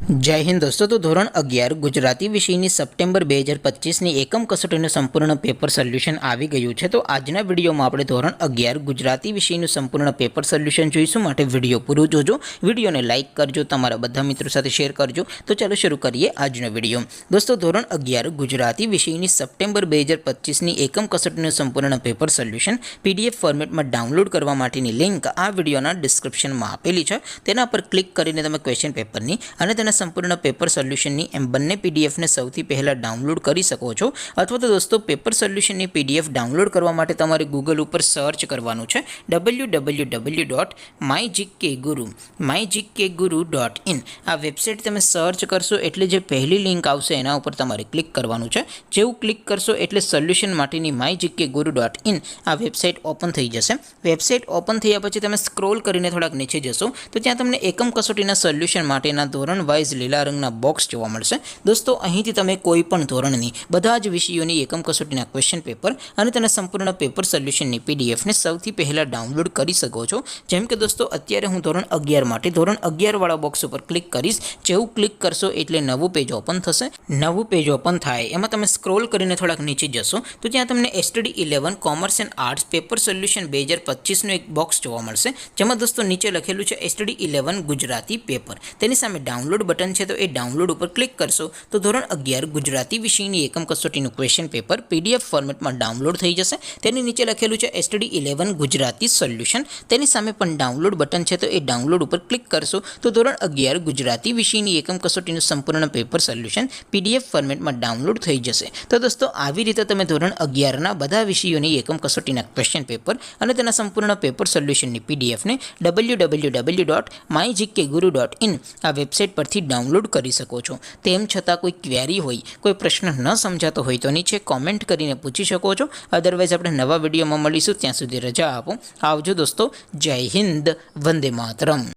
जय हिंद दोस्तों। तो ધોરણ 11 ગુજરાતી વિષયની સપ્ટેમ્બર 2025ની એકમ કસોટીનું સંપૂર્ણ પેપર સોલ્યુશન આવી ગયું છે। તો આજના વિડીયોમાં આપણે ધોરણ 11 ગુજરાતી વિષયનું સંપૂર્ણ પેપર સોલ્યુશન જોઈશું। માટે વિડીયો પૂરો જોજો, વિડીયોને લાઇક કરજો, તમારા બધા મિત્રો સાથે શેર કરજો। તો ચાલો શરૂ કરીએ આજનો વિડીયો। દોસ્તો ધોરણ 11 ગુજરાતી વિષયની સપ્ટેમ્બર 2025ની એકમ કસોટીનું સંપૂર્ણ પેપર સોલ્યુશન PDF ફોર્મેટમાં ડાઉનલોડ કરવા માટેની લિંક આ વિડીયોના ડિસ્ક્રિપ્શનમાં આપેલી છે। તેના પર ક્લિક કરીને તમે ક્વેશ્ચન પેપરની અને તેના સંપૂર્ણ પેપર સોલ્યુશનની એમ બંને પીડીએફને સૌથી પહેલાં ડાઉનલોડ કરી શકો છો। અથવા તો દોસ્તો પેપર સોલ્યુશનની પીડીએફ ડાઉનલોડ કરવા માટે તમારે ગૂગલ ઉપર સર્ચ કરવાનું છે www.mygkguru.in। આ વેબસાઇટ તમે સર્ચ કરશો એટલે જે પહેલી લિંક આવશે એના ઉપર તમારે ક્લિક કરવાનું છે। જેવું ક્લિક કરશો એટલે સોલ્યુશન માટેની mygkguru.in આ વેબસાઇટ ઓપન થઈ જશે। વેબસાઇટ ઓપન થયા પછી તમે સ્ક્રોલ કરીને થોડાક નીચે જશો તો ત્યાં તમને એકમ કસોટીના સોલ્યુશન માટેના ધોરણ વાઇઝ લીલા રંગના બોક્સ જોવા મળશે। દોસ્તો અહીંથી તમે કોઈ પણ ધોરણની બધા જ વિષયોની એકમ કસોટીના ક્વેશ્ચન પેપર અને તેના સંપૂર્ણ પેપર સોલ્યુશનની પીડીએફને સૌથી પહેલાં ડાઉનલોડ કરી શકો છો। જેમ કે દોસ્તો અત્યારે હું ધોરણ 11 માટે ધોરણ 11 વાળા બોક્સ ઉપર ક્લિક કરીશ। જેવું ક્લિક કરશો એટલે નવું પેજ ઓપન થશે। નવું પેજ ઓપન થાય એમાં તમે સ્ક્રોલ કરીને થોડાક નીચે જશો તો ત્યાં તમને STD 11 commerce and arts paper solution 2025નું એક બોક્સ જોવા મળશે। જેમાં દોસ્તો નીચે લખેલું છે STD 11 ગુજરાતી પેપર। તેની સામે ડાઉનલોડ બટન છે તો એ ડાઉનલોડ ઉપર ક્લિક કરશો તો ધોરણ 11 ગુજરાતી વિષયની એકમ કસોટીનું ક્વેશ્ચન પેપર PDF ફોર્મેટમાં ડાઉનલોડ થઈ જશે। તેની નીચે લખેલું છે STD 11 ગુજરાતી સોલ્યુશન। તેની સામે પણ ડાઉનલોડ બટન છે તો એ ડાઉનલોડ ઉપર ક્લિક કરશો તો ધોરણ 11 ગુજરાતી વિષયની એકમ કસોટીનું સંપૂર્ણ પેપર સોલ્યુશન PDF ફોર્મેટમાં ડાઉનલોડ થઈ જશે। તો દોસ્તો આવી રીતે તમે ધોરણ 11ના બધા વિષયોની એકમ કસોટીના ક્વેશ્ચન પેપર અને તેના સંપૂર્ણ પેપર સોલ્યુશનની પીડીએફને www.mygkguru.in આ વેબસાઇટ પરથી ડાઉનલોડ કરી શકો છો। તેમ છતાં કોઈ ક્વેરી હોય, કોઈ પ્રશ્ન ન સમજાતો હોય તો નીચે કોમેન્ટ કરીને પૂછી શકો છો। અદરવાઇઝ આપણે નવા વિડીયોમાં મળીશું, ત્યાં સુધી રજા આપો। આવજો દોસ્તો, જય હિન્દ, વંદે માતરમ।